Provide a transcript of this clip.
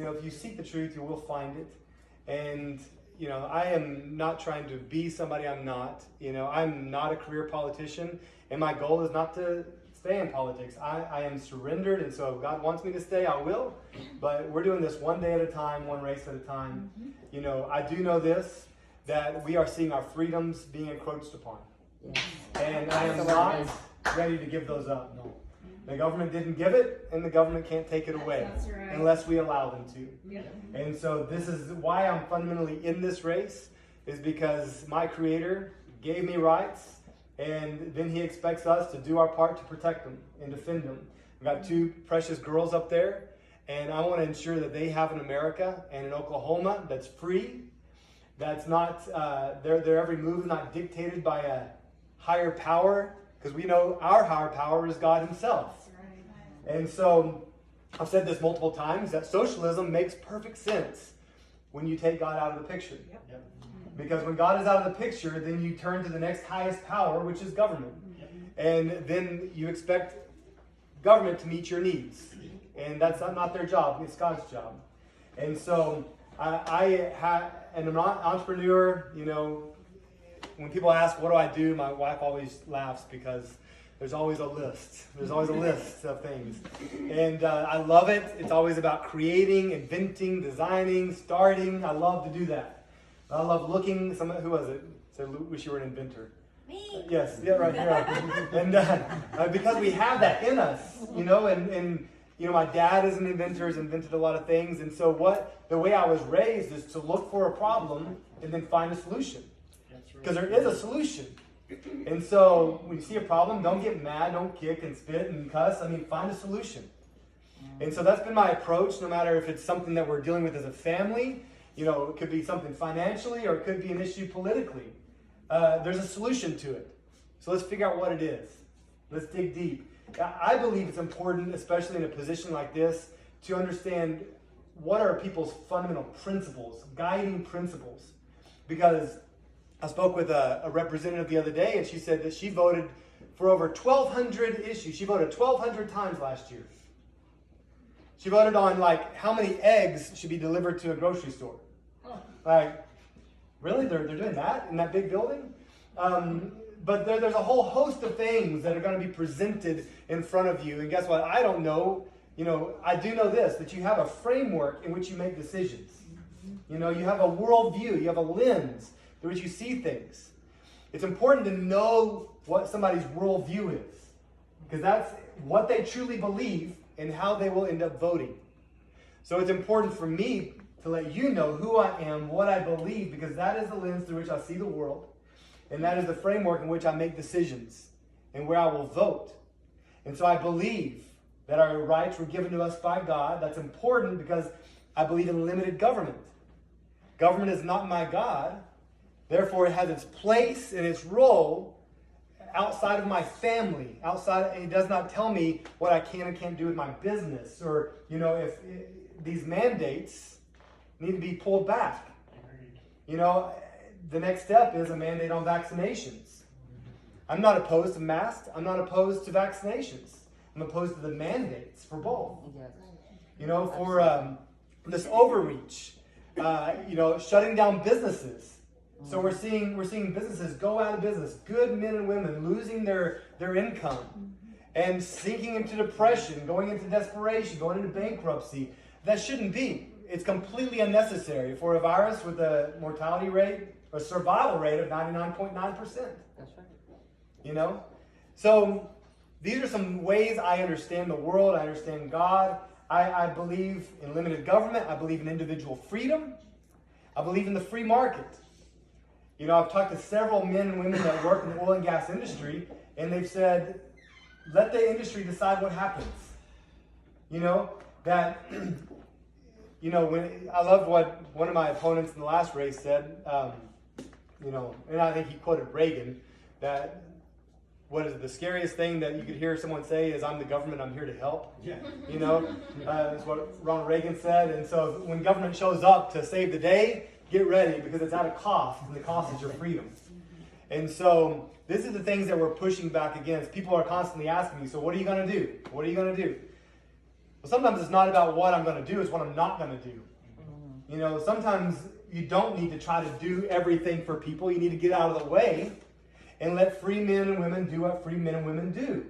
If you seek the truth, you will find it. And, I am not trying to be somebody I'm not. I'm not a career politician, and my goal is not to stay in politics. I am surrendered, and so if God wants me to stay, I will. But we're doing this one day at a time, one race at a time. I do know this, that we are seeing our freedoms being encroached upon. And I am not ready to give those up. The government didn't give it, and the government can't take it away unless we allow them to. Yeah. And so this is why I'm fundamentally in this race, is because my Creator gave me rights, and then He expects us to do our part to protect them and defend them. We've got two precious girls up there, and I want to ensure that they have an America and an Oklahoma that's free, that's not, their every move is not dictated by a higher power, because we know our higher power is God Himself. And so I've said this multiple times, that socialism makes perfect sense when you take God out of the picture. Yep. Because when God is out of the picture, then you turn to the next highest power, which is government. And then you expect government to meet your needs. And that's not their job, it's God's job. And so I'm an entrepreneur. When people ask, what do I do? My wife always laughs because there's always a list. There's always a list of things. And I love it. It's always about creating, inventing, designing, starting. I love to do that. I love looking. Who was it? Said, wish you were an inventor. Me. Yes, yeah, right here. And because we have that in us, and my dad is an inventor, has invented a lot of things. And so the way I was raised is to look for a problem and then find a solution. Because there is a solution. And so when you see a problem, don't get mad, don't kick and spit and cuss. Find a solution. And so that's been my approach, no matter if it's something that we're dealing with as a family. It could be something financially, or it could be an issue politically. There's a solution to it. So let's figure out what it is. Let's dig deep. I believe it's important, especially in a position like this, to understand what are people's fundamental principles, guiding principles. Because I spoke with a representative the other day, and she said that she voted for over 1,200 issues. She voted 1,200 times last year. She voted on how many eggs should be delivered to a grocery store. Really? They're doing that in that big building? But there's a whole host of things that are going to be presented in front of you. And guess what? I don't know. I do know this, that you have a framework in which you make decisions. You have a worldview. You have a lens through which you see things. It's important to know what somebody's worldview is, because that's what they truly believe and how they will end up voting. So it's important for me to let you know who I am, what I believe, because that is the lens through which I see the world, and that is the framework in which I make decisions and where I will vote. And so I believe that our rights were given to us by God. That's important because I believe in limited government. Government is not my God. Therefore, it has its place and its role outside of my family. It does not tell me what I can and can't do with my business, or if these mandates need to be pulled back. The next step is a mandate on vaccinations. I'm not opposed to masks. I'm not opposed to vaccinations. I'm opposed to the mandates for both. For this overreach, shutting down businesses. So we're seeing businesses go out of business, good men and women losing their income and sinking into depression, going into desperation, going into bankruptcy. That shouldn't be. It's completely unnecessary for a virus with a mortality rate or survival rate of 99.9%. That's right. So these are some ways I understand the world. I understand God. I believe in limited government. I believe in individual freedom. I believe in the free market. I've talked to several men and women that work in the oil and gas industry, and they've said, let the industry decide what happens. When I loved what one of my opponents in the last race said, and I think he quoted Reagan, that the scariest thing that you could hear someone say is, I'm the government, I'm here to help. Yeah. That's what Ronald Reagan said. And so when government shows up to save the day, get ready, because it's at a cost, and the cost is your freedom. And so this is the things that we're pushing back against. People are constantly asking me, so what are you going to do? What are you going to do? Well, sometimes it's not about what I'm going to do, it's what I'm not going to do. You know, sometimes you don't need to try to do everything for people. You need to get out of the way and let free men and women do what free men and women do.